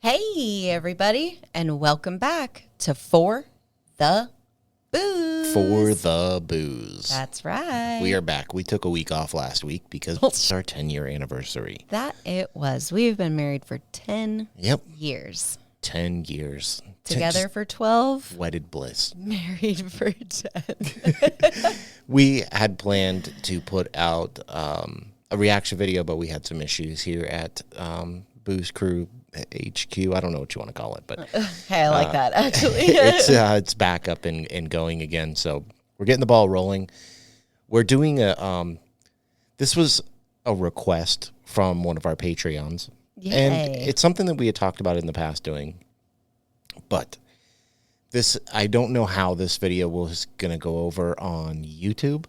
Hey, everybody, and welcome back to For the Booze. For the Booze. That's right. We are back. We took a week off last week because it's our 10-year anniversary. That it was. We've been married for 10 years. 10 years. Together for 12. Wedded bliss. Married for 10. We had planned to put out a reaction video, but we had some issues here at Booze Crew HQ. I don't know what you want to call it, but hey, I like that, actually. it's back up and going again. So we're getting the ball rolling. We're doing this was a request from one of our Patreons. Yay. And it's something that we had talked about in the past doing. But I don't know how this video was going to go over on YouTube.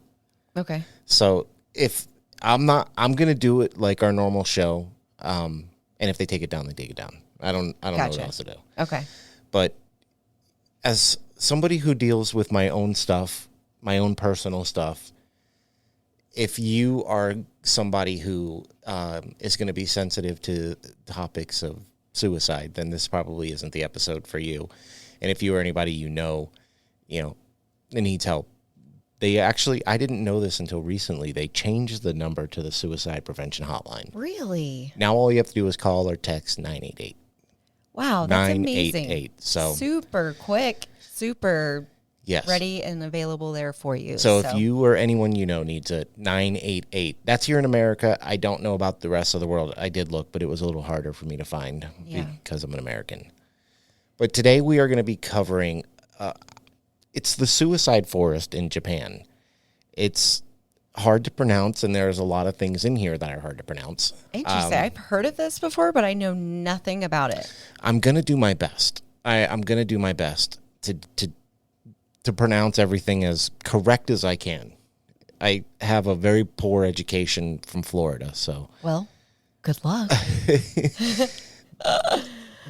Okay. So if I'm going to do it like our normal show. And if they take it down, they take it down. I don't know what else to do. Okay. But as somebody who deals with my own stuff, my own personal stuff, if you are somebody who is going to be sensitive to topics of suicide, then this probably isn't the episode for you. And if you or anybody you know that needs help, I didn't know this until recently. They changed the number to the suicide prevention hotline. Really? Now all you have to do is call or text 988. Wow, that's 988. amazing. So super quick, super yes. ready and available there for you. So if you or anyone you know needs a 988, that's here in America. I don't know about the rest of the world. I did look, but it was a little harder for me to find because I'm an American. But today we are going to be covering it's the suicide forest in Japan. It's hard to pronounce, and there's a lot of things in here that are hard to pronounce. Interesting. I've heard of this before, but I know nothing about it. I'm going to do my best. I'm going to do my best to pronounce everything as correct as I can. I have a very poor education from Florida, so. Well, good luck.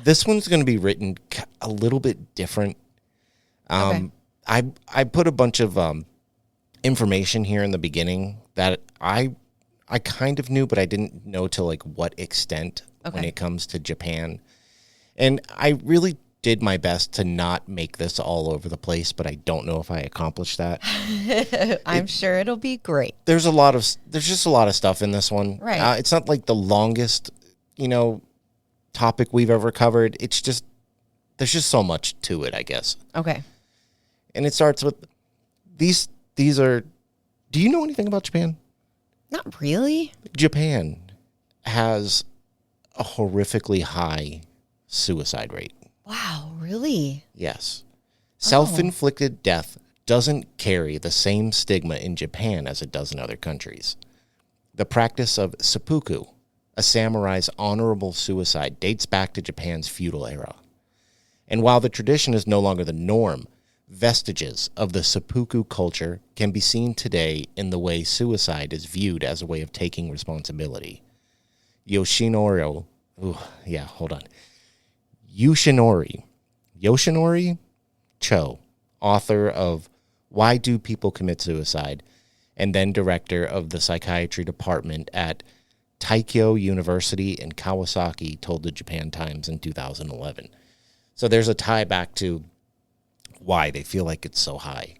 This one's going to be written a little bit different. Okay. I put a bunch of information here in the beginning that I kind of knew, but I didn't know to like what extent when it comes to Japan. And I really did my best to not make this all over the place, but I don't know if I accomplished that. I'm sure it'll be great. There's just a lot of stuff in this one. Right. It's not like the longest, topic we've ever covered. It's just, there's just so much to it, I guess. Okay. And it starts with these are, do you know anything about Japan? Not really. Japan has a horrifically high suicide rate. Wow, really? Yes. Self-inflicted death doesn't carry the same stigma in Japan as it does in other countries. The practice of seppuku, a samurai's honorable suicide, dates back to Japan's feudal era. And while the tradition is no longer the norm, vestiges of the seppuku culture can be seen today in the way suicide is viewed as a way of taking responsibility. Yoshinori Cho, author of Why Do People Commit Suicide, and then director of the psychiatry department at Taikyo University in Kawasaki, told the Japan Times in 2011. So there's a tie back to why they feel like it's so high.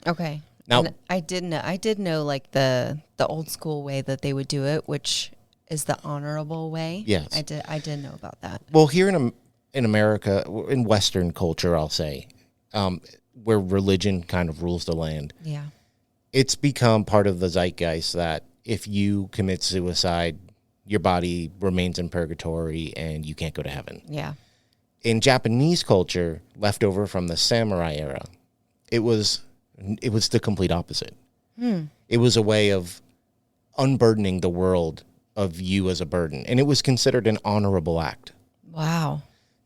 Okay. Now, and I did know like the old school way that they would do it, which is the honorable way. Yes. I did know about that. Well, here in America, in Western culture, I'll say, where religion kind of rules the land. Yeah. It's become part of the zeitgeist that if you commit suicide, your body remains in purgatory and you can't go to heaven. Yeah. In Japanese culture, left over from the samurai era, it was the complete opposite. It was a way of unburdening the world of you as a burden, and it was considered an honorable act. Wow.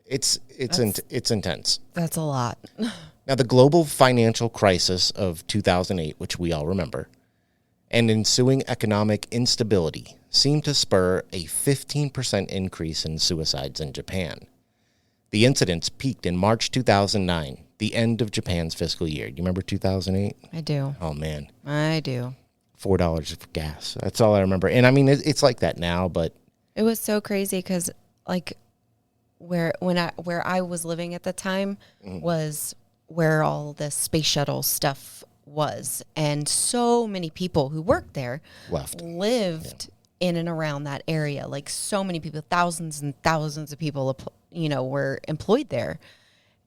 It's intense. That's a lot. Now, the global financial crisis of 2008, which we all remember, and ensuing economic instability seemed to spur a 15% increase in suicides in Japan. The incidents peaked in March 2009, the end of Japan's fiscal year. You remember 2008? I do. Oh, man. I do. $4 for gas. That's all I remember. And I mean, it's like that now, but It was so crazy because like where I was living at the time was where all the space shuttle stuff was, and so many people who worked there lived in and around that area. Like so many people, thousands and thousands of people, were employed there,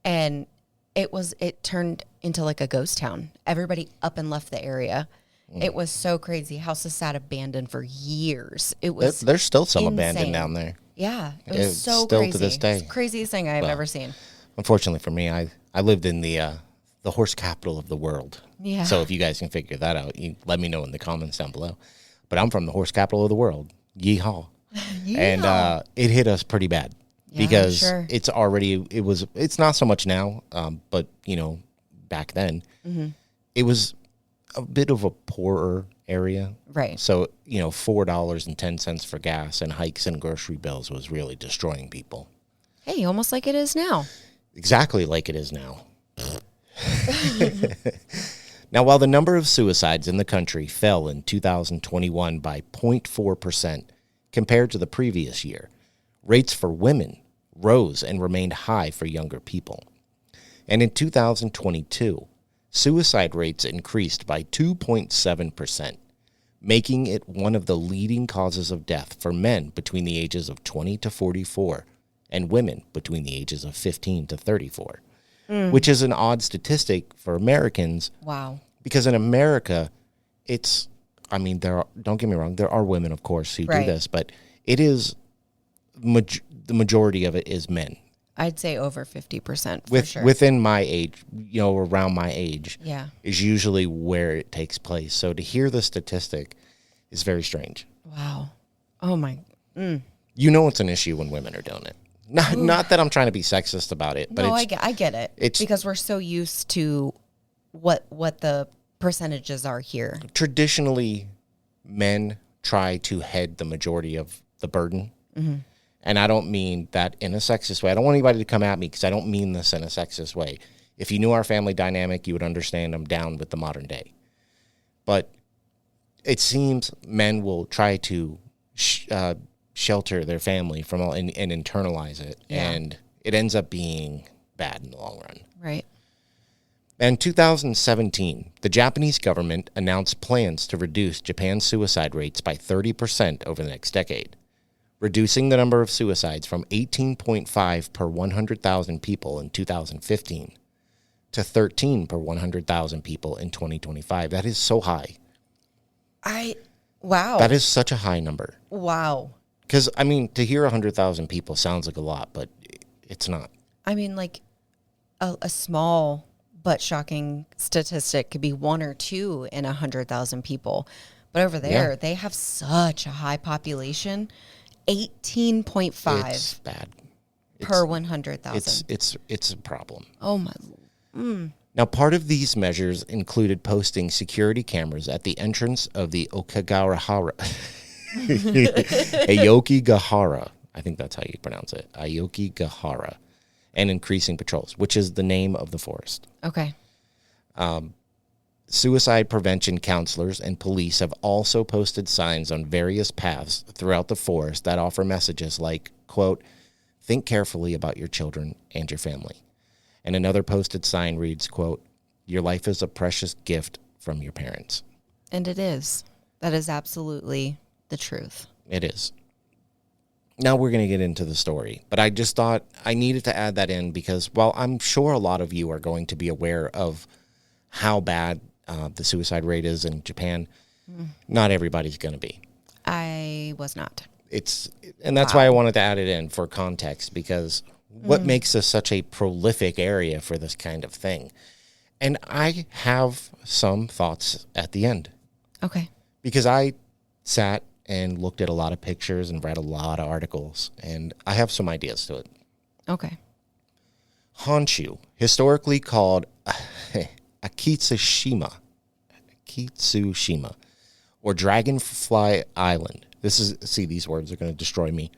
and it turned into like a ghost town. Everybody up and left the area. It was so crazy. Houses sat abandoned for years. It was there's still some insane. abandoned down there. Yeah, it was so still crazy. to this day. It's the craziest thing I've ever seen. Unfortunately for me, I lived in the horse capital of the world. Yeah. So if you guys can figure that out, you let me know in the comments down below. But I'm from the horse capital of the world. Yeehaw. And it hit us pretty bad because it's not so much now, but back then it was a bit of a poorer area. Right. So, $4.10 for gas and hikes and grocery bills was really destroying people. Hey, almost like it is now. Exactly like it is now. Now, while the number of suicides in the country fell in 2021 by 0.4% compared to the previous year, rates for women rose and remained high for younger people. And in 2022, suicide rates increased by 2.7%, making it one of the leading causes of death for men between the ages of 20 to 44 and women between the ages of 15 to 34. Which is an odd statistic for Americans. Wow. Because in America, don't get me wrong, there are women, of course, who do this, but it is, the majority of it is men. I'd say over 50% for sure. Within my age, around my age, is usually where it takes place. So to hear the statistic is very strange. Wow. Oh, my. It's an issue when women are doing it. Not that I'm trying to be sexist about it, but I get it. It's because we're so used to what the percentages are here. Traditionally, men try to head the majority of the burden. Mm-hmm. And I don't mean that in a sexist way. I don't want anybody to come at me because I don't mean this in a sexist way. If you knew our family dynamic, you would understand I'm down with the modern day. But it seems men will try to shelter their family from all and internalize it, and it ends up being bad in the long run. Right. In 2017, the Japanese government announced plans to reduce Japan's suicide rates by 30% over the next decade, reducing the number of suicides from 18.5 per 100,000 people in 2015 to 13 per 100,000 people in 2025. That is so high. Wow. That is such a high number. Wow. Because, to hear 100,000 people sounds like a lot, but it's not. Like a small but shocking statistic could be 1 or 2 in 100,000 people. But over there, they have such a high population, 18.5. It's bad. Per 100,000. It's a problem. Oh, my. Now, part of these measures included posting security cameras at the entrance of the Aokigahara. Aokigahara. I think that's how you pronounce it. Aokigahara. And increasing patrols, which is the name of the forest. Okay. Suicide prevention counselors and police have also posted signs on various paths throughout the forest that offer messages like, quote, think carefully about your children and your family. And another posted sign reads, quote, your life is a precious gift from your parents. And it is. That is absolutely the truth. It is. Now we're going to get into the story, but I just thought I needed to add that in because while I'm sure a lot of you are going to be aware of how bad the suicide rate is in Japan, not everybody's going to be. I was not. And that's why I wanted to add it in for context, because what makes this such a prolific area for this kind of thing? And I have some thoughts at the end. Okay. Because I sat and looked at a lot of pictures and read a lot of articles, and I have some ideas to it. Okay. Honshu, historically called Akitsushima, or Dragonfly Island. These words are going to destroy me.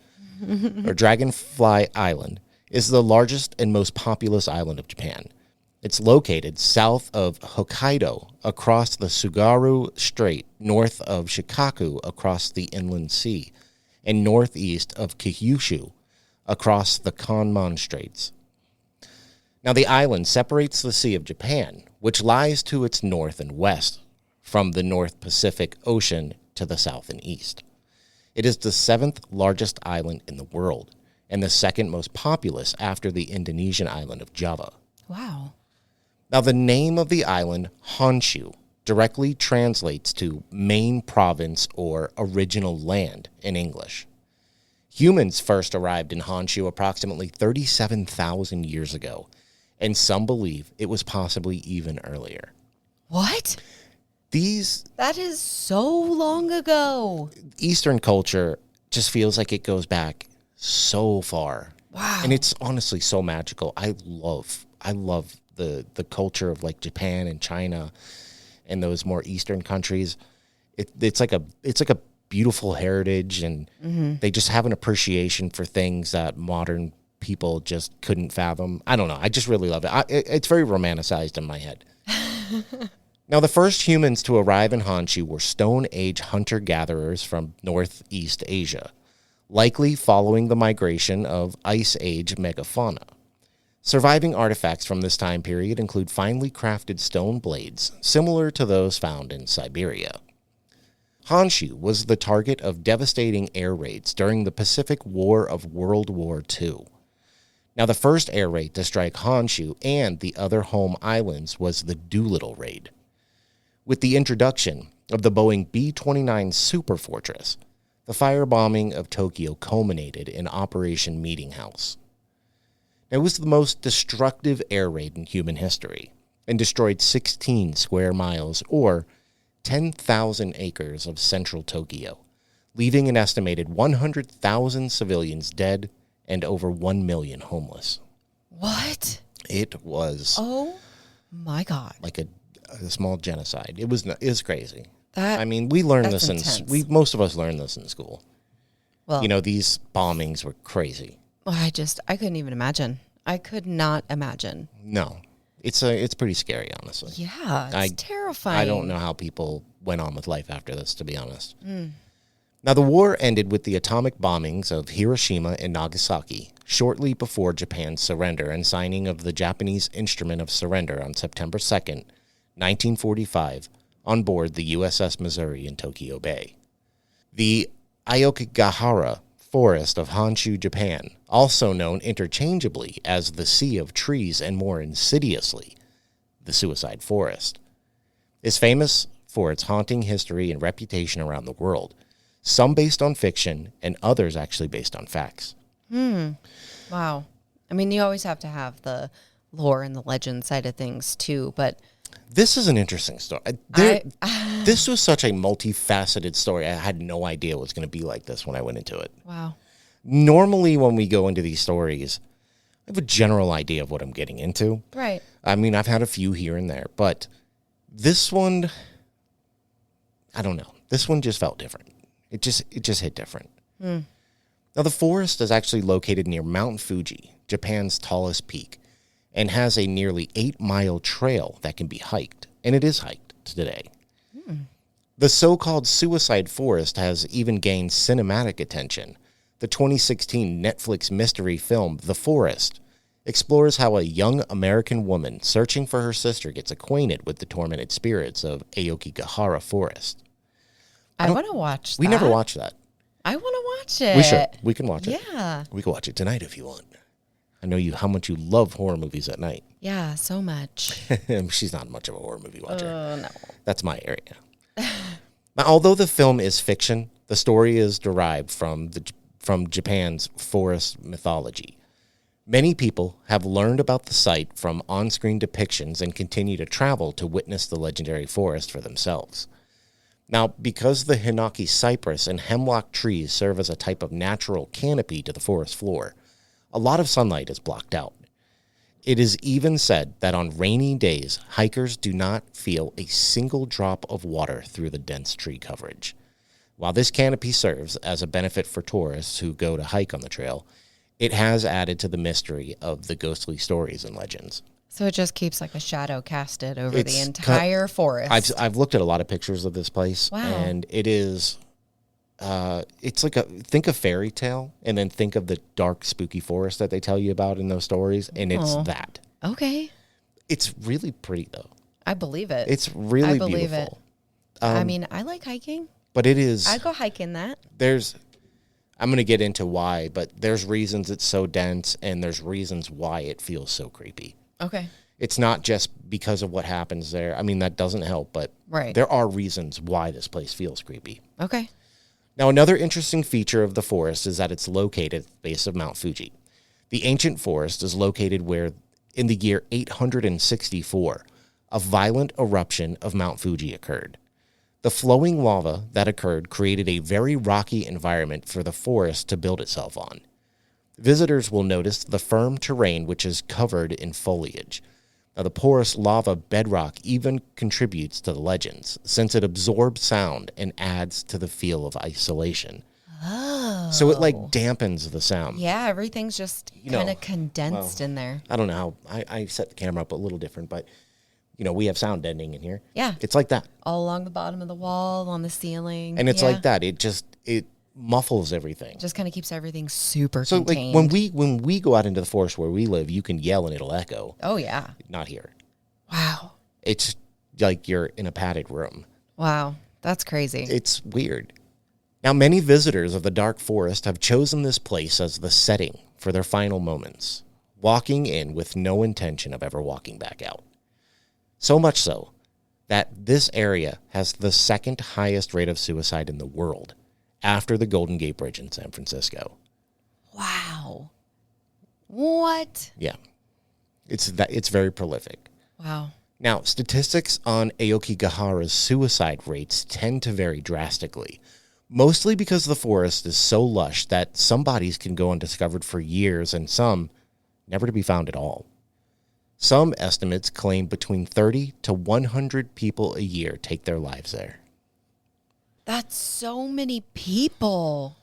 Or Dragonfly Island is the largest and most populous island of Japan. It's located south of Hokkaido, across the Tsugaru Strait, north of Shikaku, across the Inland Sea, and northeast of Kyushu, across the Kanman Straits. Now, the island separates the Sea of Japan, which lies to its north and west, from the North Pacific Ocean to the south and east. It is the 7th largest island in the world, and the second most populous after the Indonesian island of Java. Wow. Now, the name of the island, Honshu, directly translates to main province or original land in English. Humans first arrived in Honshu approximately 37,000 years ago, and some believe it was possibly even earlier. What? That is so long ago. Eastern culture just feels like it goes back so far. Wow. And it's honestly so magical. I love the culture of like Japan and China and those more Eastern countries. It's like a beautiful heritage, and they just have an appreciation for things that modern people just couldn't fathom. I don't know. I just really love it. It's very romanticized in my head. Now, the first humans to arrive in Honshu were Stone Age hunter-gatherers from Northeast Asia, likely following the migration of Ice Age megafauna. Surviving artifacts from this time period include finely crafted stone blades, similar to those found in Siberia. Honshu was the target of devastating air raids during the Pacific War of World War II. Now, the first air raid to strike Honshu and the other home islands was the Doolittle raid. With the introduction of the Boeing B-29 Superfortress, the firebombing of Tokyo culminated in Operation Meeting House. It was the most destructive air raid in human history and destroyed 16 square miles, or 10,000 acres of central Tokyo, leaving an estimated 100,000 civilians dead and over 1 million homeless. What? It was... Oh, my God. Like a small genocide. It was crazy. We learned this most of us learned this in school. Well, these bombings were crazy. I couldn't even imagine. I could not imagine. No. It's pretty scary, honestly. Yeah, it's terrifying. I don't know how people went on with life after this, to be honest. Now, the war ended with the atomic bombings of Hiroshima and Nagasaki shortly before Japan's surrender and signing of the Japanese Instrument of Surrender on September 2nd, 1945, on board the USS Missouri in Tokyo Bay. The Aokigahara Forest of Honshu, Japan, also known interchangeably as the Sea of Trees and more insidiously, the Suicide Forest, is famous for its haunting history and reputation around the world, some based on fiction and others actually based on facts. Wow. You always have to have the lore and the legend side of things too, but... This is an interesting story. This was such a multifaceted story. I had no idea it was going to be like this when I went into it. Wow. Normally, when we go into these stories, I have a general idea of what I'm getting into. Right. I've had a few here and there, but this one, I don't know. This one just felt different. It just hit different. Now, the forest is actually located near Mount Fuji, Japan's tallest peak, and has a nearly 8-mile trail that can be hiked, and it is hiked today. The so-called Suicide Forest has even gained cinematic attention. The 2016 Netflix mystery film, The Forest, explores how a young American woman searching for her sister gets acquainted with the tormented spirits of Aokigahara Forest. I want to watch that. We never watched that. I want to watch it. We should. We can watch it. Yeah. We can watch it tonight if you want. I know how much you love horror movies at night. Yeah, so much. She's not much of a horror movie watcher. No. That's my area. Now, although the film is fiction, the story is derived from Japan's forest mythology. Many people have learned about the site from on-screen depictions and continue to travel to witness the legendary forest for themselves. Now, because the Hinaki cypress and hemlock trees serve as a type of natural canopy to the forest floor, a lot of sunlight is blocked out. It is even said that on rainy days, hikers do not feel a single drop of water through the dense tree coverage. While this canopy serves as a benefit for tourists who go to hike on the trail, it has added to the mystery of the ghostly stories and legends. So it just keeps like a shadow casted over the It's entire forest. I've looked at a lot of pictures of this place, Wow. and it is, it's like think of fairy tale, and then think of the dark, spooky forest that they tell you about in those stories, and it's that. Okay. It's really pretty, though. I believe it. It's really I believe beautiful. I mean, I like hiking. But it is. I'd go hiking that. I'm going to get into why, but there's reasons it's so dense, and there's reasons why it feels so creepy. Okay. It's not just because of what happens there. I mean, that doesn't help, but Right. there are reasons why this place feels creepy. Okay. Now, another interesting feature of the forest is that it's located at the base of Mount Fuji. The ancient forest is located where, in the year 864, a violent eruption of Mount Fuji occurred. The flowing lava that occurred created a very rocky environment for the forest to build itself on. Visitors will notice the firm terrain which is covered in foliage. Now, the porous lava bedrock even contributes to the legends, since it absorbs sound and adds to the feel of isolation. Oh. So it like dampens the sound. Yeah, everything's just kind of condensed in there. I don't know how I set the camera up a little different, but we have sound deadening in here. Yeah. It's like that. All along the bottom of the wall, on the ceiling. And it's like that. It muffles everything. Just kind of keeps everything super So contained. like when we go out into the forest where we live, you can yell and it'll echo. Oh, yeah. Not here. Wow. It's like you're in a padded room. Wow. That's crazy. It's weird. Now, many visitors of the dark forest have chosen this place as the setting for their final moments, walking in with no intention of ever walking back out. So much so that this area has the second highest rate of suicide in the world after the Golden Gate Bridge in San Francisco. Wow. What? Yeah. It's very prolific. Wow. Now, statistics on Aokigahara's suicide rates tend to vary drastically, mostly because the forest is so lush that some bodies can go undiscovered for years and some never to be found at all. Some estimates claim between 30 to 100 people a year take their lives there. That's so many people.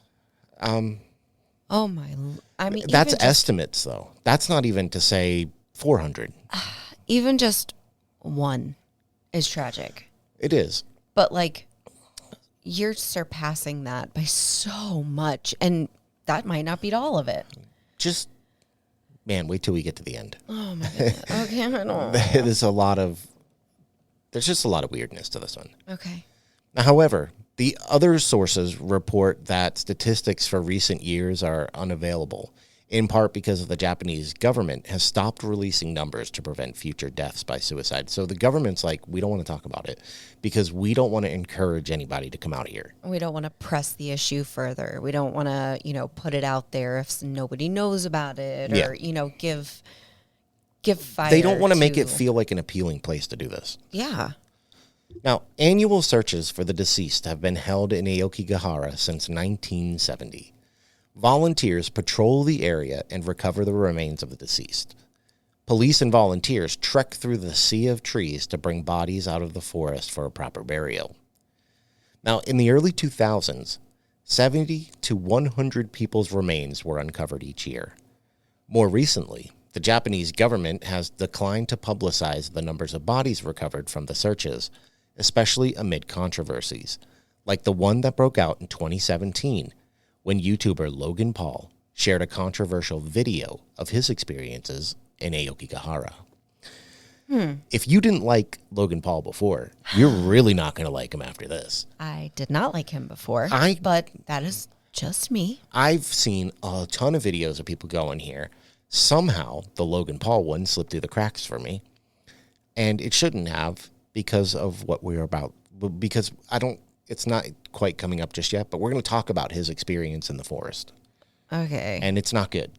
Oh my! I mean, That's estimates, though. That's not even to say 400. Even just one is tragic. It is. But like, you're surpassing that by so much, and that might not beat all of it. Just, man, wait till we get to the end. Oh my goodness. Okay, I don't. There's just a lot of weirdness to this one. Okay. Now, however, the other sources report that statistics for recent years are unavailable, in part because the Japanese government has stopped releasing numbers to prevent future deaths by suicide. So the government's like, we don't want to talk about it because we don't want to encourage anybody to come out here. We don't want to press the issue further. We don't want to, put it out there if nobody knows about it or, give fire. They don't want to make it feel like an appealing place to do this. Yeah. Now, annual searches for the deceased have been held in Aokigahara since 1970. Volunteers patrol the area and recover the remains of the deceased. Police and volunteers trek through the sea of trees to bring bodies out of the forest for a proper burial. Now, in the early 2000s, 70 to 100 people's remains were uncovered each year. More recently, the Japanese government has declined to publicize the numbers of bodies recovered from the searches, especially amid controversies, like the one that broke out in 2017 when YouTuber Logan Paul shared a controversial video of his experiences in Aokigahara. If you didn't like Logan Paul before, you're really not going to like him after this. I did not like him before, I- but that is just me. I've seen a ton of videos of people going here. Somehow, the Logan Paul one slipped through the cracks for me, and it shouldn't have because of what we're about. Because it's not quite coming up just yet, but we're going to talk about his experience in the forest, Okay. and it's not good.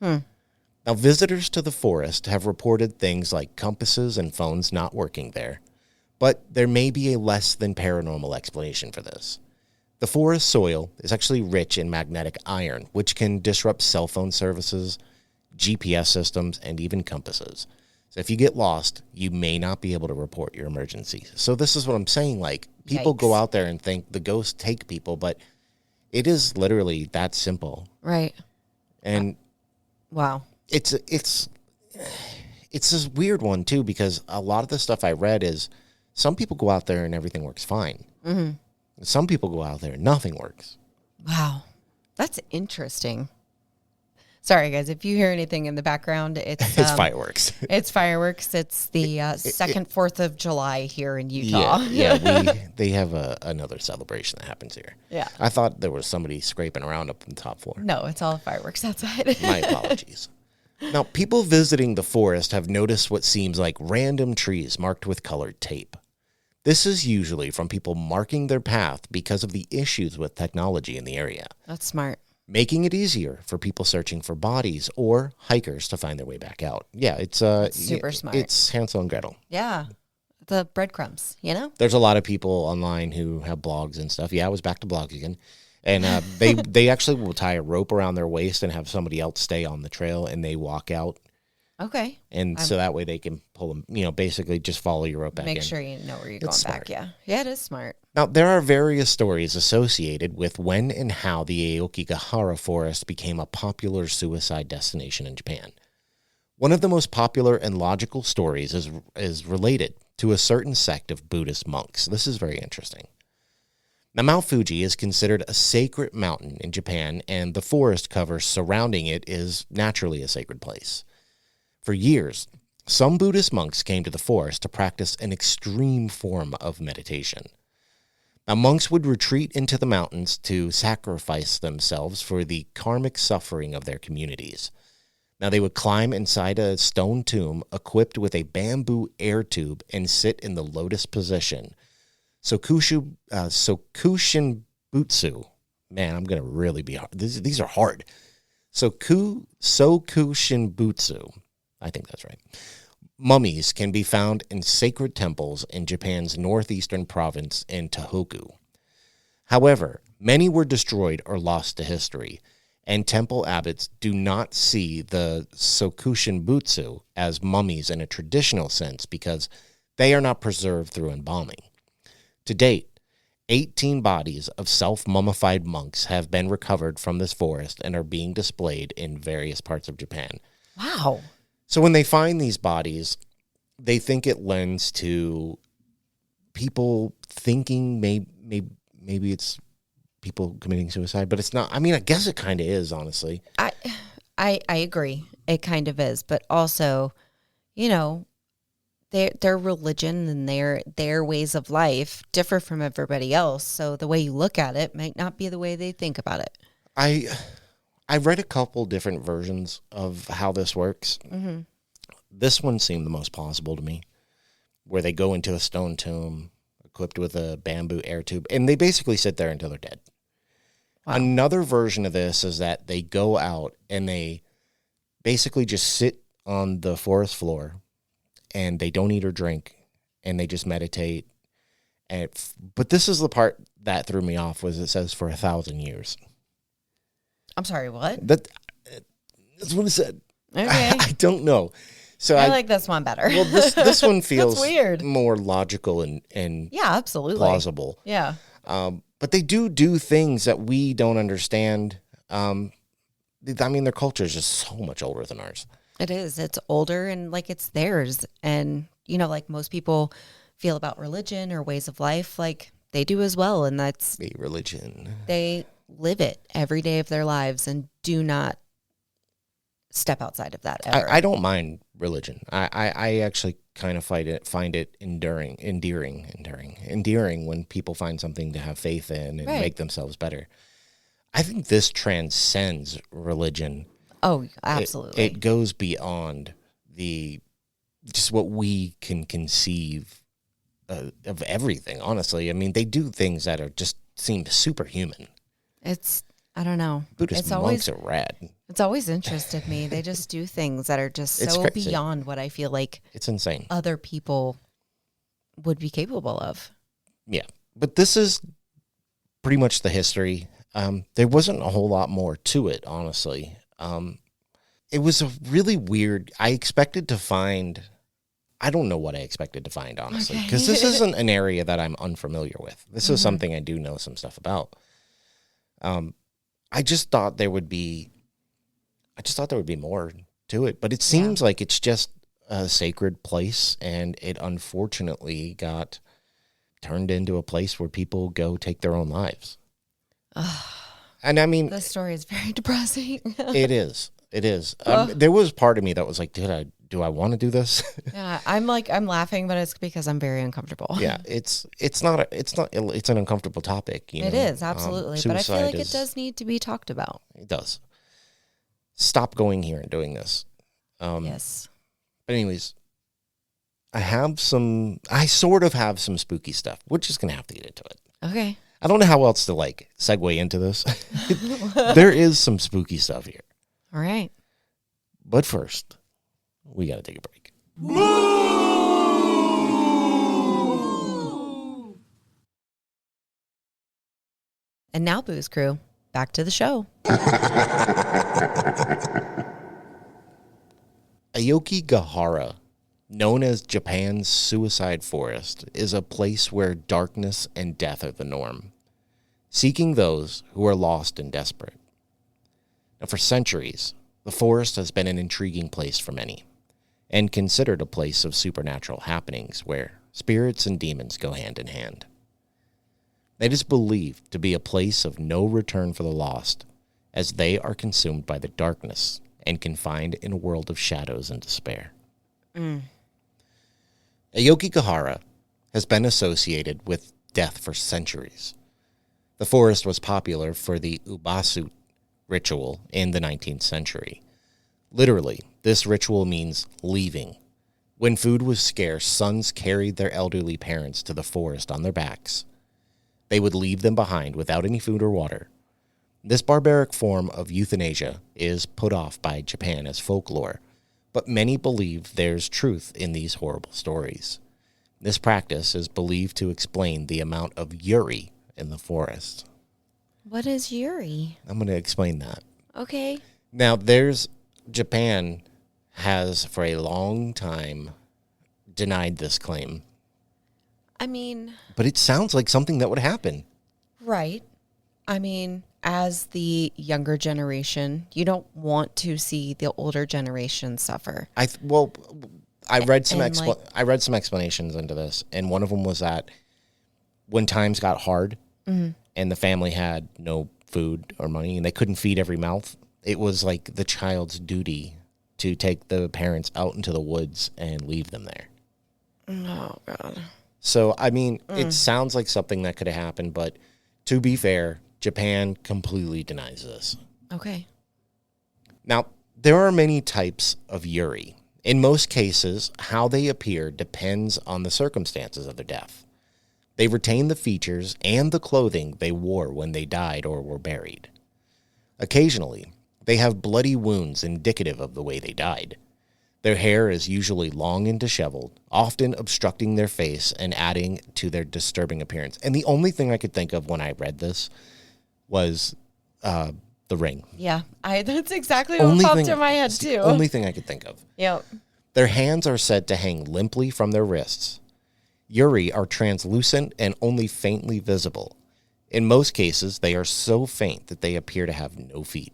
Now, visitors to the forest have reported things like compasses and phones not working there, but there may be a less than paranormal explanation for this. The forest soil is actually rich in magnetic iron, which can disrupt cell phone services, GPS systems, and even compasses. So if you get lost, you may not be able to report your emergency. So this is what I'm saying. Like, people go Yikes. out there and think the ghosts take people, but it is literally that simple. Right. And Wow. it's it's this weird one, too, because a lot of the stuff I read is some people go out there and everything works fine. Mm-hmm. Some people go out there and nothing works. Wow. That's interesting. Sorry, guys, if you hear anything in the background, it's It's fireworks. It's fireworks. It's the second 4th of July here in Utah. They have another celebration that happens here. Yeah. I thought there was somebody scraping around up on the top floor. No, it's all fireworks outside. My apologies. Now, people visiting the forest have noticed what seems like random trees marked with colored tape. This is usually from people marking their path because of the issues with technology in the area. That's smart. Making it easier for people searching for bodies or hikers to find their way back out. Yeah, it's super smart. It's Hansel and Gretel. Yeah, the breadcrumbs, you know? There's a lot of people online who have blogs and stuff. Yeah, I was back to blogs again. And they actually will tie a rope around their waist and have somebody else stay on the trail, and they walk out. Okay. And so that way they can pull them, basically just follow your rope back in. Make sure you know where you're going smart. back. Yeah. Yeah, it is smart. Now, there are various stories associated with when and how the Aokigahara forest became a popular suicide destination in Japan. One of the most popular and logical stories is related to a certain sect of Buddhist monks. This is very interesting. Now, Mount Fuji is considered a sacred mountain in Japan, and the forest cover surrounding it is naturally a sacred place. For years, some Buddhist monks came to the forest to practice an extreme form of meditation. Now, monks would retreat into the mountains to sacrifice themselves for the karmic suffering of their communities. Now, they would climb inside a stone tomb equipped with a bamboo air tube and sit in the lotus position. Sokushin Butsu. Man, I'm going to really be hard. These are hard. Sokushin Butsu. I think that's right. Mummies can be found in sacred temples in Japan's northeastern province in Tohoku. However, many were destroyed or lost to history, and temple abbots do not see the Sokushin Butsu as mummies in a traditional sense because they are not preserved through embalming. To date, 18 bodies of self-mummified monks have been recovered from this forest and are being displayed in various parts of Japan. Wow. So when they find these bodies, they think it lends to people thinking maybe it's people committing suicide, but it's not. I mean, I guess it kind of is, honestly. I agree. It kind of is, but also, their religion and their ways of life differ from everybody else. So the way you look at it might not be the way they think about it. I read a couple different versions of how this works. Mm-hmm. This one seemed the most plausible to me, where they go into a stone tomb equipped with a bamboo air tube, and they basically sit there until they're dead. Wow. Another version of this is that they go out and they basically just sit on the forest floor, and they don't eat or drink, and they just meditate. But this is the part that threw me off, was it says for 1,000 years. I'm sorry, what? That's what it said. Okay. I don't know. So I like this one better. Well, this one feels weird. More logical and yeah, absolutely plausible. Yeah. But they do things that we don't understand. I mean, their culture is just so much older than ours. It is. It's older and like it's theirs. And, like most people feel about religion or ways of life, like they do as well. And that's a religion. They live it every day of their lives and do not step outside of that ever. I don't mind religion. I actually kind of find it endearing when people find something to have faith in and make themselves better. I think this transcends religion. Oh, absolutely. It goes beyond just what we can conceive of everything, honestly. I mean, they do things that are just seem superhuman. I don't know. Buddhist monks are rad. It's always interested me. They just do things that are just so beyond what I feel like it's insane. Other people would be capable of. Yeah. But this is pretty much the history. There wasn't a whole lot more to it, honestly. It was a really weird, I don't know what I expected to find, honestly, because this isn't an area that I'm unfamiliar with. This is something I do know some stuff about. I just thought there would be more to it, but it seems like it's just a sacred place, and it unfortunately got turned into a place where people go take their own lives. And I mean, this story is very depressing. It is. There was part of me that was like, do I want to do this? Yeah, I'm laughing, but it's because I'm very uncomfortable. Yeah, it's an uncomfortable topic. It is, absolutely. But I feel like it does need to be talked about. It does. Stop going here and doing this. Yes. But anyways, I sort of have some spooky stuff. We're just going to have to get into it. Okay. I don't know how else to segue into this. There is some spooky stuff here. All right. But first, we got to take a break. And now, Booze Crew, back to the show. Aokigahara, known as Japan's suicide forest, is a place where darkness and death are the norm, seeking those who are lost and desperate. Now, for centuries, the forest has been an intriguing place for many, and considered a place of supernatural happenings where spirits and demons go hand in hand. It is believed to be a place of no return for the lost, as they are consumed by the darkness and confined in a world of shadows and despair. Aokigahara has been associated with death for centuries. The forest was popular for the ubasu ritual in the 19th century. Literally, this ritual means leaving. When food was scarce, sons carried their elderly parents to the forest on their backs. They would leave them behind without any food or water. This barbaric form of euthanasia is put off by Japan as folklore, but many believe there's truth in these horrible stories. This practice is believed to explain the amount of yuri in the forest. What is yuri? I'm going to explain that. Okay. Now, Japan has for a long time denied this claim. I mean... But it sounds like something that would happen. Right. I mean, as the younger generation, you don't want to see the older generation suffer. I read some explanations into this, and one of them was that when times got hard and the family had no food or money and they couldn't feed every mouth, it was like the child's duty to take the parents out into the woods and leave them there. Oh, God. So, I mean, it sounds like something that could have happened, but to be fair, Japan completely denies this. Okay. Now, there are many types of yuri. In most cases, how they appear depends on the circumstances of their death. They retain the features and the clothing they wore when they died or were buried. Occasionally, they have bloody wounds indicative of the way they died. Their hair is usually long and disheveled, often obstructing their face and adding to their disturbing appearance. And the only thing I could think of when I read this was the ring. Yeah, that's exactly what popped in my head, too. The only thing I could think of. Yep. Their hands are said to hang limply from their wrists. Yuri are translucent and only faintly visible. In most cases, they are so faint that they appear to have no feet.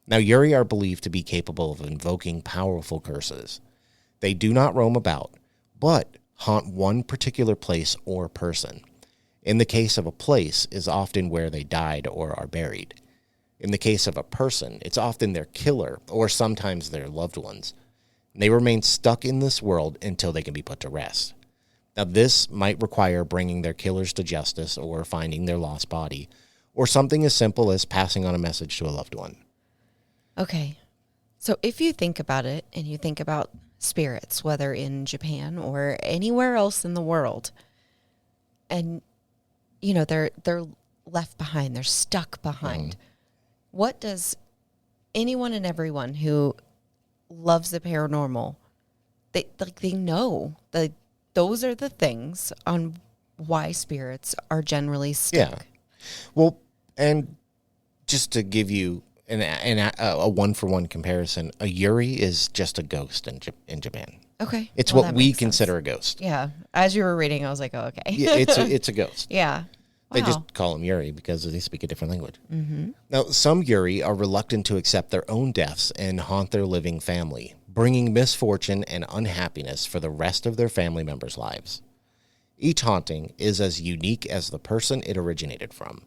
Now, yuri are believed to be capable of invoking powerful curses. They do not roam about, but haunt one particular place or person. In the case of a place, is often where they died or are buried. In the case of a person, it's often their killer or sometimes their loved ones. They remain stuck in this world until they can be put to rest. Now, this might require bringing their killers to justice or finding their lost body, or something as simple as passing on a message to a loved one. Okay. So if you think about it and you think about spirits, whether in Japan or anywhere else in the world, and, you know, they're left behind, they're stuck behind. What does anyone and everyone who loves the paranormal, they know that those are the things on why spirits are generally stuck. Yeah. Well, and just to give you a one-for-one comparison, a yuri is just a ghost in Japan. Okay. It's what we consider a ghost. Yeah. As you were reading, I was like, oh, okay. Yeah, it's a ghost. Yeah. They just call them yuri because they speak a different language. Mm-hmm. Now, some yuri are reluctant to accept their own deaths and haunt their living family, bringing misfortune and unhappiness for the rest of their family members' lives. Each haunting is as unique as the person it originated from.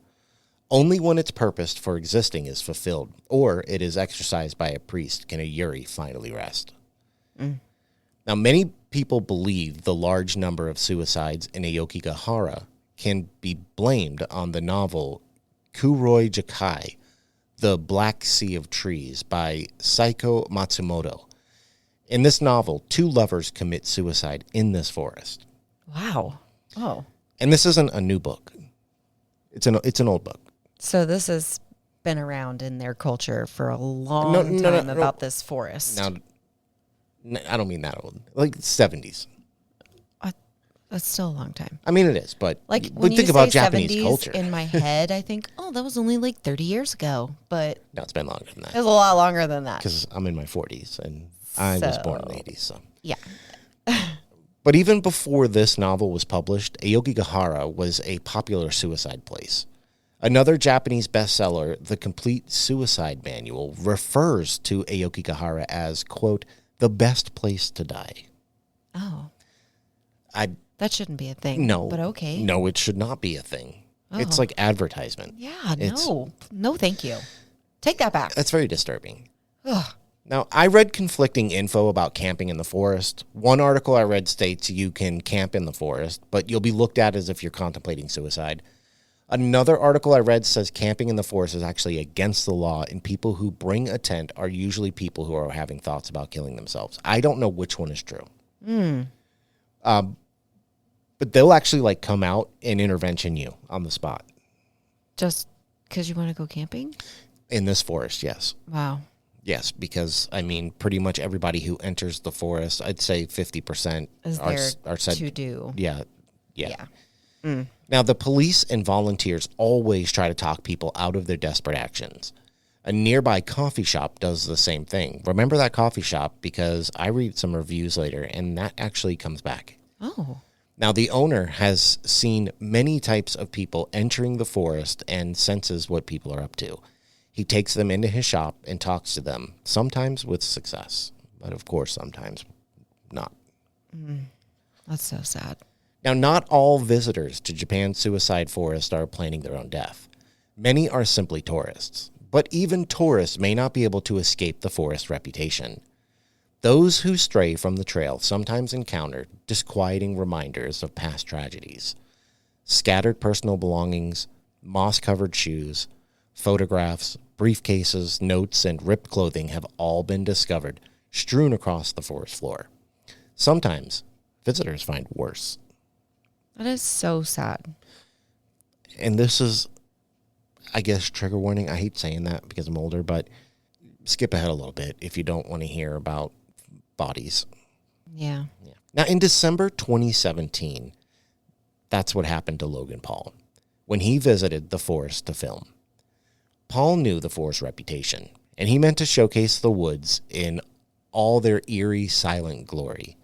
Only when its purpose for existing is fulfilled, or it is exercised by a priest, can a yuri finally rest. Now, many people believe the large number of suicides in Aokigahara can be blamed on the novel Kuroi Jakai, The Black Sea of Trees by Saiko Matsumoto. In this novel, 2 lovers commit suicide in this forest. Wow. Oh. And this isn't a new book. It's an old book. So this has been around in their culture for a long time about this forest. Now, I don't mean that old. Like 70s. That's still a long time. I mean, it is, but like when think you about say Japanese 70s, culture. in my head, I think, oh, that was only like 30 years ago. But No, it's been longer than that. it was a lot longer than that. Because I'm in my 40s, and I was born in the 80s. So. Yeah. But even before this novel was published, Aokigahara was a popular suicide place. Another Japanese bestseller, The Complete Suicide Manual, refers to Aokigahara as, quote, the best place to die. Oh. That shouldn't be a thing. No. But okay. No, it should not be a thing. Oh. It's like advertisement. Yeah, no. No, thank you. Take that back. That's very disturbing. Ugh. Now, I read conflicting info about camping in the forest. One article I read states you can camp in the forest, but you'll be looked at as if you're contemplating suicide. Another article I read says camping in the forest is actually against the law, and people who bring a tent are usually people who are having thoughts about killing themselves. I don't know which one is true. But they'll actually like come out and intervention you on the spot. Just because you want to go camping? In this forest, yes. Wow. Yes, because, I mean, pretty much everybody who enters the forest, I'd say 50% Is are said to do. Yeah. Now, the police and volunteers always try to talk people out of their desperate actions. A nearby coffee shop does the same thing. Remember that coffee shop, because I read some reviews later, and that actually comes back. Oh. Now, the owner has seen many types of people entering the forest and senses what people are up to. He takes them into his shop and talks to them, sometimes with success, but of course, sometimes not. That's so sad. Now, not all visitors to Japan's suicide forest are planning their own death. Many are simply tourists, but even tourists may not be able to escape the forest reputation. Those who stray from the trail sometimes encounter disquieting reminders of past tragedies. Scattered personal belongings, moss-covered shoes, photographs, briefcases, notes, and ripped clothing have all been discovered, strewn across the forest floor. Sometimes, visitors find worse. That is so sad. And this is, I guess, trigger warning. I hate saying that because I'm older, but skip ahead a little bit if you don't want to hear about bodies. Yeah. Now, in December 2017, that's what happened to Logan Paul when he visited the forest to film. Paul knew the forest's reputation, and he meant to showcase the woods in all their eerie, silent glory.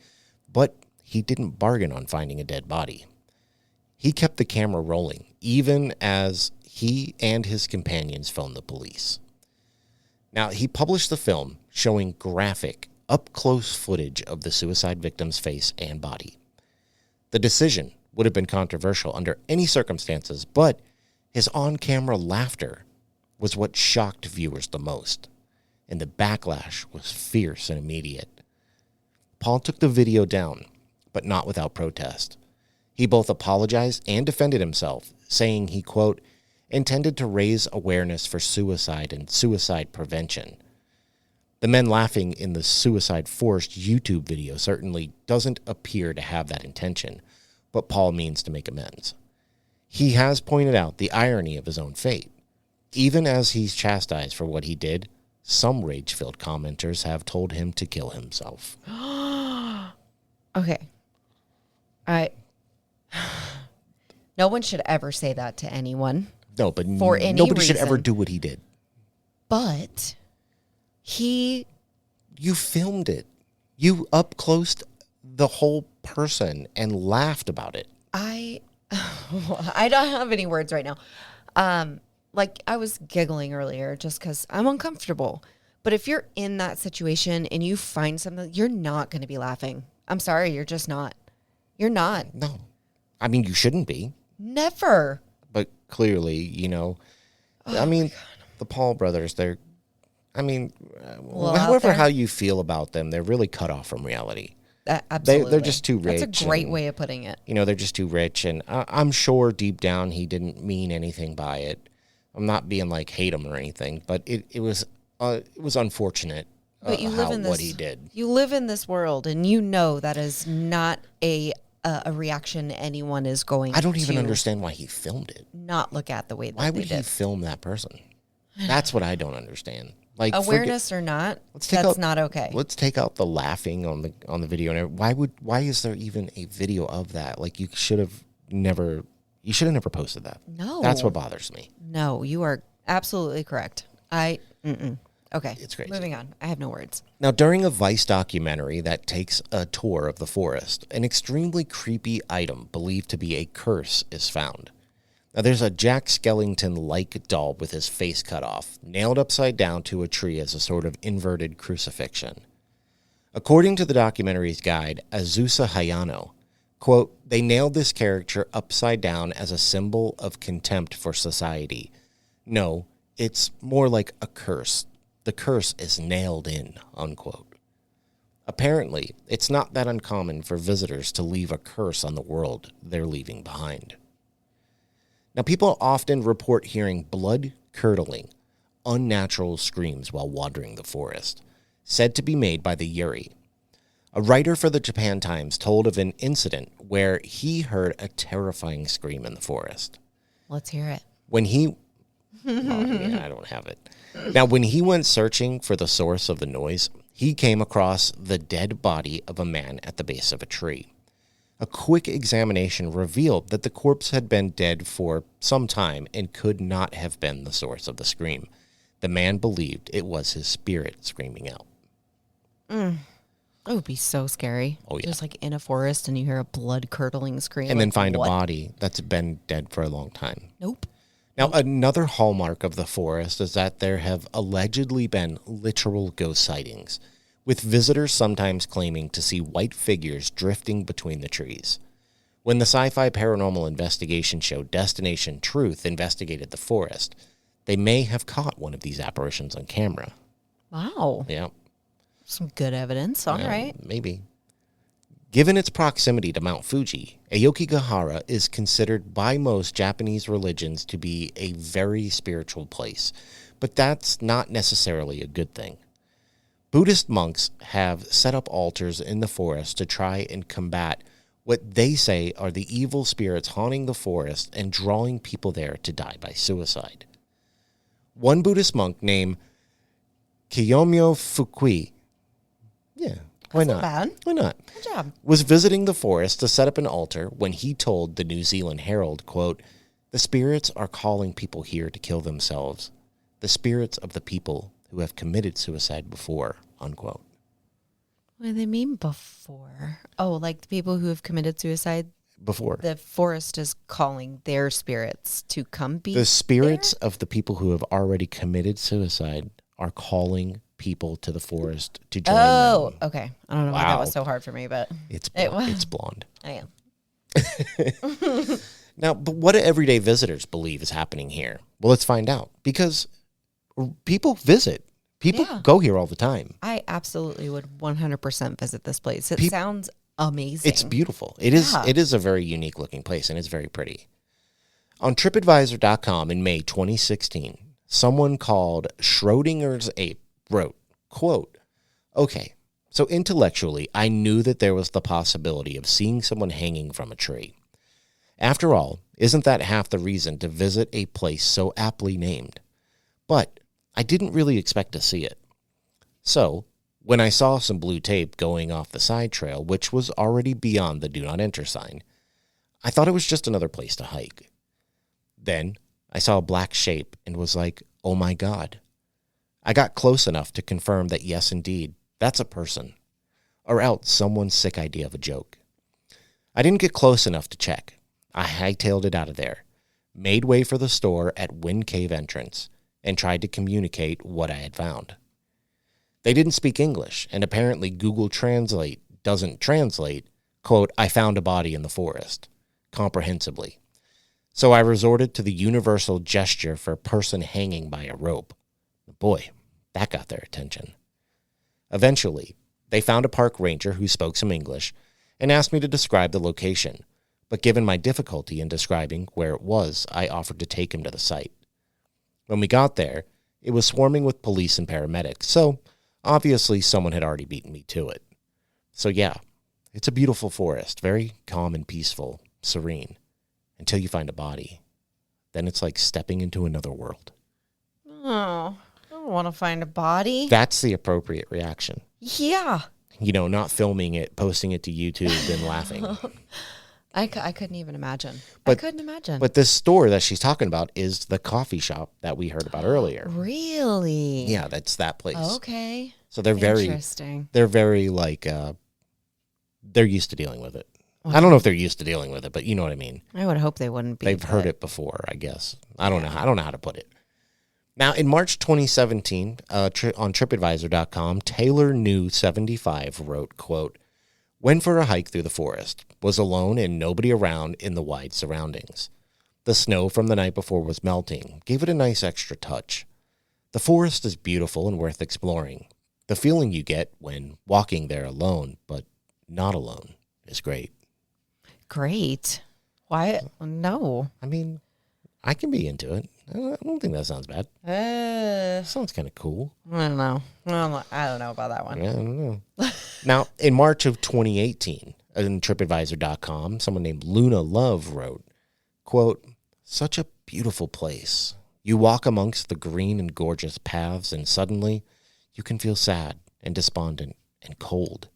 But he didn't bargain on finding a dead body. He kept the camera rolling, even as he and his companions phoned the police. Now, he published the film showing graphic, up-close footage of the suicide victim's face and body. The decision would have been controversial under any circumstances, but his on-camera laughter was what shocked viewers the most, and the backlash was fierce and immediate. Paul took the video down, but not without protest. He both apologized and defended himself, saying he, quote, intended to raise awareness for suicide and suicide prevention. The men laughing in the Suicide Forest YouTube video certainly doesn't appear to have that intention, but Paul means to make amends. He has pointed out the irony of his own fate. Even as he's chastised for what he did, some rage-filled commenters have told him to kill himself. Okay. No one should ever say that to anyone. No, but for any nobody should reason. ever do what he did. But You filmed it. You up-closed the whole person and laughed about it. I don't have any words right now. Like I was giggling earlier just because I'm uncomfortable. But if you're in that situation and you find something, you're not going to be laughing. I'm sorry, you're just not. You're not. No. I mean, you shouldn't be. Never. But clearly, you know, I mean, the Paul brothers, they're, I mean, however how you feel about them, they're really cut off from reality. Absolutely. They're just too rich. That's a great way of putting it. You know, they're just too rich. And I'm sure deep down he didn't mean anything by it. I'm not being like hate him or anything, but it was unfortunate. But you live in this, what he did. You live in this world, and you know that is not a reaction anyone is going to. I don't even understand why he filmed it. Not look at the way that why they would did. he film that person? That's what I don't understand. Like awareness or not, that's not okay. Let's take out the laughing on the video. And why is there even a video of that? Like you should have never posted that. No, that's what bothers me. No, you are absolutely correct. Okay, it's crazy. Moving on. I have no words. Now, during a Vice documentary that takes a tour of the forest, an extremely creepy item believed to be a curse is found. Now, there's a Jack Skellington-like doll with his face cut off, nailed upside down to a tree as a sort of inverted crucifixion. According to the documentary's guide, Azusa Hayano, quote, they nailed this character upside down as a symbol of contempt for society. No, it's more like a curse. The curse is nailed in, unquote. Apparently, it's not that uncommon for visitors to leave a curse on the world they're leaving behind. Now, people often report hearing blood-curdling, unnatural screams while wandering the forest, said to be made by the Yuri. A writer for the Japan Times told of an incident where he heard a terrifying scream in the forest. Let's hear it. When he... I don't have it. Now, when he went searching for the source of the noise, he came across the dead body of a man at the base of a tree. A quick examination revealed that the corpse had been dead for some time and could not have been the source of the scream. The man believed it was his spirit screaming out. It would be so scary. Oh, yeah. Just like in a forest and you hear a blood-curdling scream. And like, then find what? a body that's been dead for a long time. Nope. Now, another hallmark of the forest is that there have allegedly been literal ghost sightings, with visitors sometimes claiming to see white figures drifting between the trees. When the sci-fi paranormal investigation show Destination Truth investigated the forest, they may have caught one of these apparitions on camera. Wow. Yeah. Some good evidence. All right. Maybe. Given its proximity to Mount Fuji, Aokigahara is considered by most Japanese religions to be a very spiritual place, but that's not necessarily a good thing. Buddhist monks have set up altars in the forest to try and combat what they say are the evil spirits haunting the forest and drawing people there to die by suicide. One Buddhist monk named Kiyomyo Fukui, why not? Bad. Why not? Good job. Was visiting the forest to set up an altar when he told the New Zealand Herald, quote, the spirits are calling people here to kill themselves. The spirits of the people who have committed suicide before, unquote. What do they mean before? Oh, like the people who have committed suicide? Before. The forest is calling their spirits to come be The spirits of the people who have already committed suicide are calling people to the forest to join them. Oh, okay. I don't know why that was so hard for me, but it's blonde. I am. Now, but what do everyday visitors believe is happening here? Well, let's find out. Because people visit. People go here all the time. I absolutely would 100% visit this place. It sounds amazing. It's beautiful. It is. It is a very unique looking place, and it's very pretty. On TripAdvisor.com in May 2016, someone called Schrodinger's Ape wrote, quote, okay, so intellectually, I knew that there was the possibility of seeing someone hanging from a tree. After all, isn't that half the reason to visit a place so aptly named? But I didn't really expect to see it. So, when I saw some blue tape going off the side trail, which was already beyond the Do Not Enter sign, I thought it was just another place to hike. Then, I saw a black shape and was like, oh my God. I got close enough to confirm that yes, indeed, that's a person, or else someone's sick idea of a joke. I didn't get close enough to check. I hightailed it out of there, made way for the store at Wind Cave entrance, and tried to communicate what I had found. They didn't speak English, and apparently Google Translate doesn't translate, quote, "I found a body in the forest," comprehensibly. So I resorted to the universal gesture for a person hanging by a rope. Boy, that got their attention. Eventually, they found a park ranger who spoke some English and asked me to describe the location, but given my difficulty in describing where it was, I offered to take him to the site. When we got there, it was swarming with police and paramedics, so obviously someone had already beaten me to it. So yeah, it's a beautiful forest, very calm and peaceful, serene, until you find a body. Then it's like stepping into another world. Oh, I don't want to find a body. That's the appropriate reaction. Yeah. Not filming it, posting it to YouTube and laughing. I couldn't even imagine. But, I couldn't imagine. But this store that she's talking about is the coffee shop that we heard about earlier. Really? Yeah, that's that place. Okay. So they're very interesting. They're very like they're used to dealing with it. I don't know if they're used to dealing with it, but you know what I mean. I would hope they wouldn't be. They've heard it before, I guess. I don't know how to put it. Now, in March 2017, on TripAdvisor.com, Taylor New 75 wrote, quote, "Went for a hike through the forest, was alone and nobody around in the wide surroundings. The snow from the night before was melting, gave it a nice extra touch. The forest is beautiful and worth exploring. The feeling you get when walking there alone, but not alone, is great." Great. Why? No. I mean, I can be into it. I don't think that sounds bad. Sounds kind of cool. I don't know. I don't know about that one. Yeah, I don't know. Now, in March of 2018, on TripAdvisor.com, someone named Luna Love wrote, quote, "Such a beautiful place. You walk amongst the green and gorgeous paths, and suddenly you can feel sad and despondent and cold.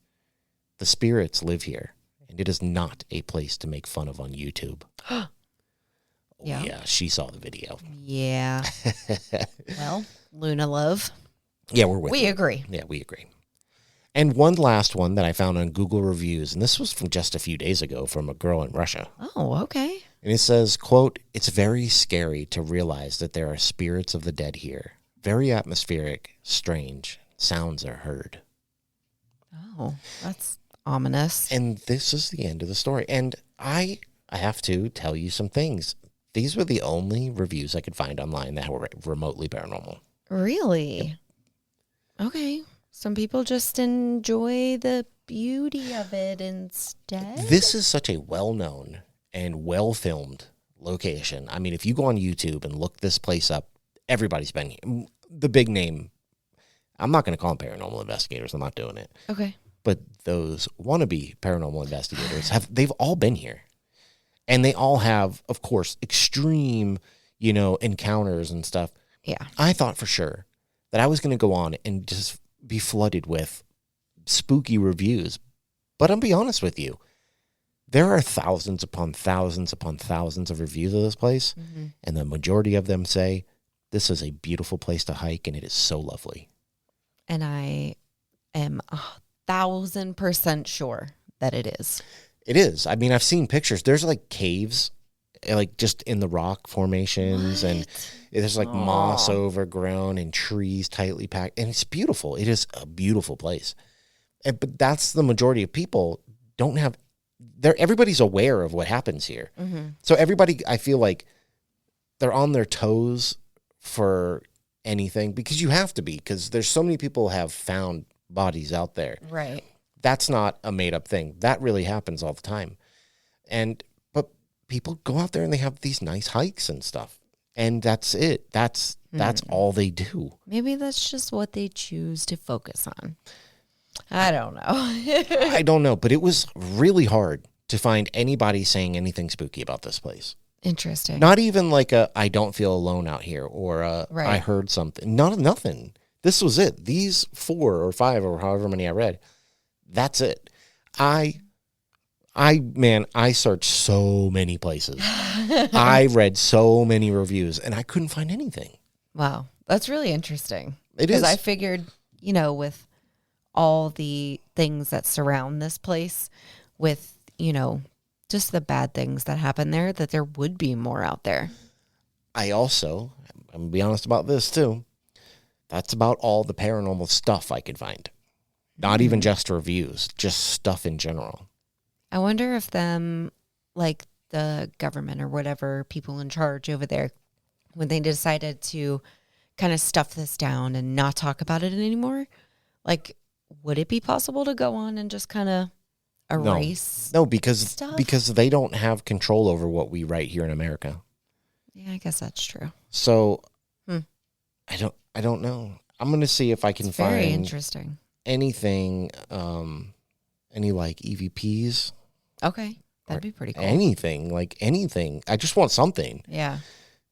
The spirits live here, and it is not a place to make fun of on YouTube." Yeah. Yeah, she saw the video. Yeah. Well, Luna Love. Yeah, we're with you. We agree. Yeah, we agree. And one last one that I found on Google reviews, and this was from just a few days ago from a girl in Russia. Oh, okay. And it says, quote, "It's very scary to realize that there are spirits of the dead here. Very atmospheric, strange. Sounds are heard." Oh, that's ominous. And this is the end of the story. And I have to tell you some things. These were the only reviews I could find online that were remotely paranormal. Really? Yep. Okay. Some people just enjoy the beauty of it instead. This is such a well-known and well-filmed location. I mean, if you go on YouTube and look this place up, everybody's been here. The big name, I'm not going to call them paranormal investigators. I'm not doing it. Okay. But those wannabe paranormal investigators, they've all been here. And they all have, of course, extreme, encounters and stuff. Yeah. I thought for sure that I was going to go on and just be flooded with spooky reviews. But I'll be honest with you. There are thousands upon thousands upon thousands of reviews of this place. Mm-hmm. And the majority of them say, this is a beautiful place to hike and it is so lovely. And I am 1,000% sure that it is. It is. I mean, I've seen pictures. There's like caves, like just in the rock formations, and there's like moss overgrown and trees tightly packed, and it's beautiful. It is a beautiful place. But that's the majority of people don't have. Everybody's aware of what happens here, so everybody, I feel like, they're on their toes for anything because you have to be because there's so many people have found bodies out there, right? That's not a made-up thing. That really happens all the time. But people go out there and they have these nice hikes and stuff. And that's it. That's all they do. Maybe that's just what they choose to focus on. I don't know. I don't know. But it was really hard to find anybody saying anything spooky about this place. Interesting. Not even like I don't feel alone out here or right. I heard something. Nothing. This was it. These 4 or 5 or however many I read. That's it. I searched so many places. I read so many reviews and I couldn't find anything. Wow. That's really interesting. It is. Because I figured, with all the things that surround this place, with, just the bad things that happen there, that there would be more out there. I'm going to be honest about this too. That's about all the paranormal stuff I could find. Not even just reviews, just stuff in general. I wonder if them, like the government or whatever, people in charge over there, when they decided to kind of stuff this down and not talk about it anymore, like, would it be possible to go on and just kind of erase? No, because stuff? because they don't have control over what we write here in America. Yeah, I guess that's true. So I don't know. I'm gonna see if I can It's very find interesting. anything, any like EVPs. Okay, that'd be pretty cool. Anything. I just want something. Yeah.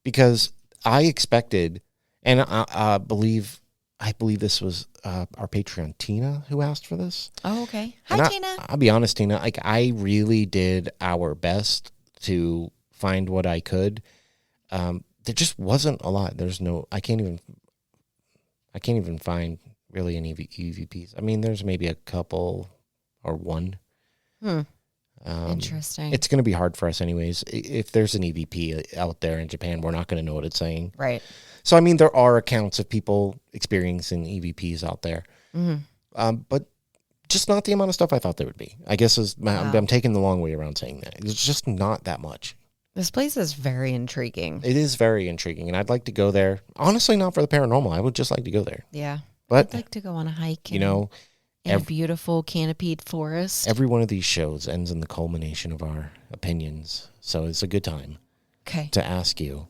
Because I expected, and I believe this was our Patreon Tina who asked for this. Oh, okay. Hi, Tina. I'll be honest, Tina. Like, I really did our best to find what I could. There just wasn't a lot. I can't even find really any EVPs. I mean, there's maybe a couple or one. Interesting. It's going to be hard for us anyways. If there's an EVP out there in Japan, we're not going to know what it's saying. Right. So, I mean, there are accounts of people experiencing EVPs out there. But just not the amount of stuff I thought there would be. I guess I'm taking the long way around saying that. It's just not that much. This place is very intriguing. It is very intriguing, and I'd like to go there. Honestly, not for the paranormal. I would just like to go there. Yeah. But I'd like to go on a hike. You know, in a beautiful canopied forest. Every one of these shows ends in the culmination of our opinions. So it's a good time to ask you.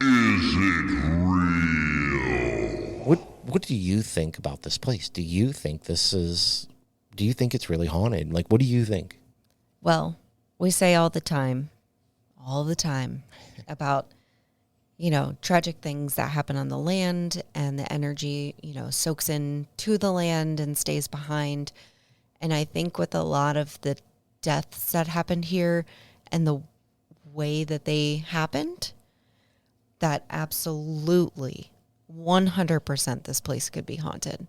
Is it real? What do you think about this place? Do you think it's really haunted? Like, what do you think? Well, we say all the time about, tragic things that happen on the land, and the energy, soaks into the land and stays behind. And I think with a lot of the deaths that happened here and the way that they happened, that absolutely 100% this place could be haunted.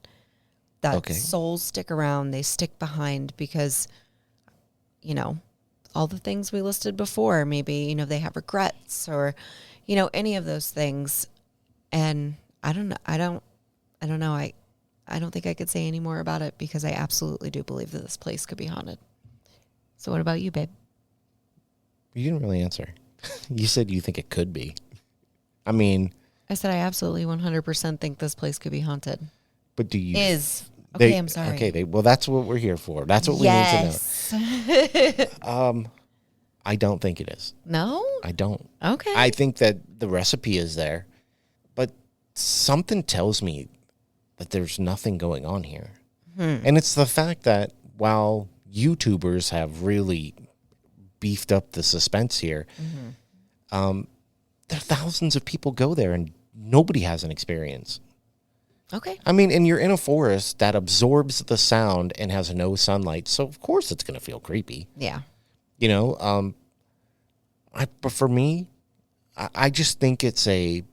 That souls stick around, they stick behind because, all the things we listed before, maybe, they have regrets or, any of those things. And I don't know. I don't think I could say any more about it because I absolutely do believe that this place could be haunted. So what about you, babe? You didn't really answer. You said you think it could be. I mean, I said I absolutely 100% think this place could be haunted. But do you... I'm sorry. Okay, well, that's what we're here for. That's what we need to know. I don't think it is. No? I don't. Okay. I think that the recipe is there, but something tells me that there's nothing going on here. And it's the fact that while YouTubers have really beefed up the suspense here, there are thousands of people go there and nobody has an experience. Okay. I mean, and you're in a forest that absorbs the sound and has no sunlight, so of course it's going to feel creepy. Yeah. But for me, I just think it's a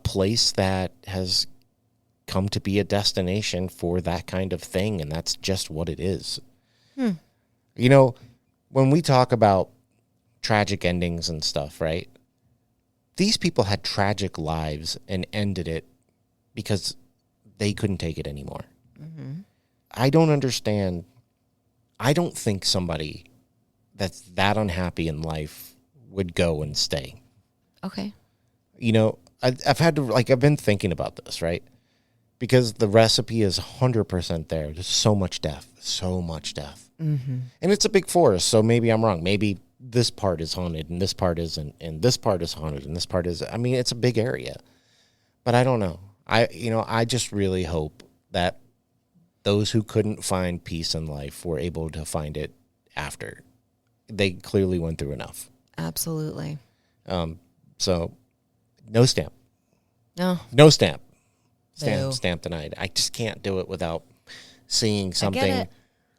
place that has come to be a destination for that kind of thing, and that's just what it is. When we talk about tragic endings and stuff, right? These people had tragic lives and ended it because they couldn't take it anymore. I don't understand. I don't think somebody that's that unhappy in life would go and stay. Okay. I've been thinking about this, right? Because the recipe is 100% there. There's so much death. And it's a big forest, so maybe I'm wrong. Maybe this part is haunted and this part isn't, and this part is haunted and this part is, I mean, it's a big area. But I don't know. I just really hope that those who couldn't find peace in life were able to find it after. They clearly went through enough. Absolutely. So, no stamp. No stamp. Boo. Stamp denied. I just can't do it without seeing something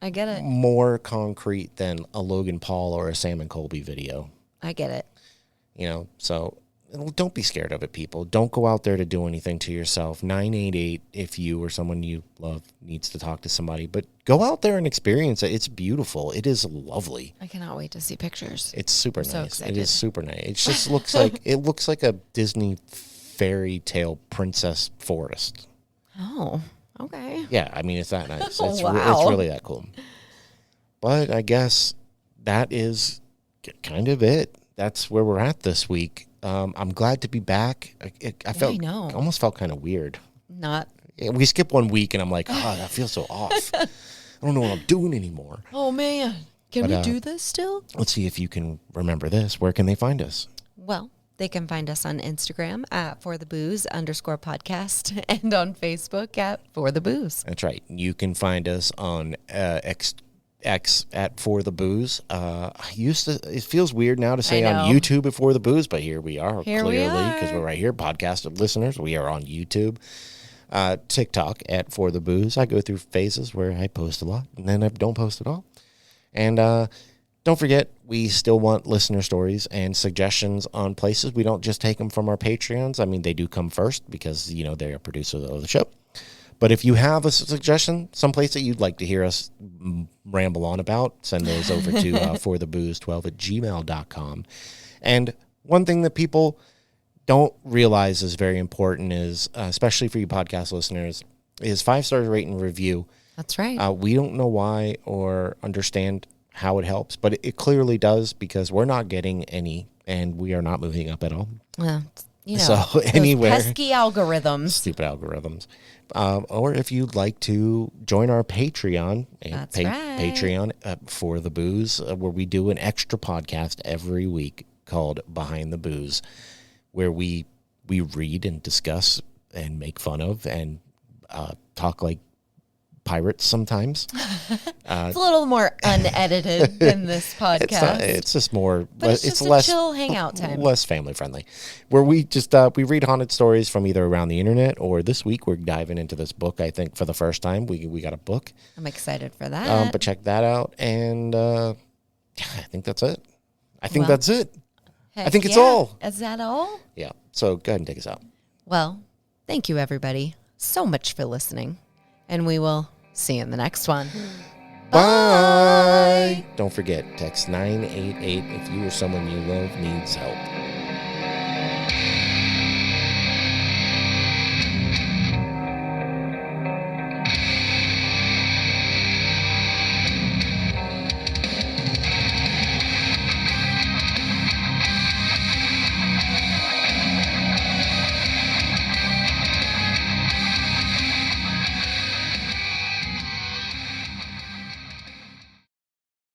I get it. more concrete than a Logan Paul or a Sam and Colby video. I get it. So don't be scared of it, people. Don't go out there to do anything to yourself. 988 if you or someone you love needs to talk to somebody. But go out there and experience it. It's beautiful. It is lovely. I cannot wait to see pictures. It's super so nice. excited. It is super nice. It just looks like a Disney fairy tale princess forest. Oh, okay. Yeah, I mean, it's that nice. Oh, It's wow. really that cool. But I guess that is kind of it. That's where we're at this week. I'm glad to be back. I know. Almost felt kind of weird. Not. We skip 1 week, and I'm like, oh, that feels so off. I don't know what I'm doing anymore. Oh, man. Can we do this still? Let's see if you can remember this. Where can they find us? Well, they can find us on Instagram at forthebooze_podcast and on Facebook at forthebooze. That's right. You can find us on X at For the Booze. It feels weird now to say on YouTube at For the Booze, but here we are, clearly, because we're right here, podcast listeners. We are on YouTube. TikTok at For the Booze. I go through phases where I post a lot, and then I don't post at all. And don't forget, we still want listener stories and suggestions on places. We don't just take them from our Patreons. I mean, they do come first because, they are producers of the show. But if you have a suggestion, someplace that you'd like to hear us ramble on about, send those over to forthebooze12@gmail.com. And one thing that people don't realize is very important is, especially for you podcast listeners, is 5-star rate and review. That's right. We don't know why or understand how it helps, but it clearly does because we're not getting any, and we are not moving up at all. Well, so anyway, pesky algorithms. Stupid algorithms. Or if you'd like to join our Patreon, That's right. Patreon For the Booze, where we do an extra podcast every week called Behind the Booze, where we read and discuss and make fun of and talk like pirates sometimes. It's a little more unedited than this podcast. It's just more, but it's just less chill hangout time. Less family friendly, where we just we read haunted stories from either around the internet, or this week we're diving into this book. I think for the first time we got a book. I'm excited for that. But check that out, and I think that's it. I think that's it. I think it's all. Is that all? Yeah. So go ahead and take us out. Well, thank you everybody so much for listening, and we will see you in the next one. Bye. Don't forget, text 988 if you or someone you love needs help.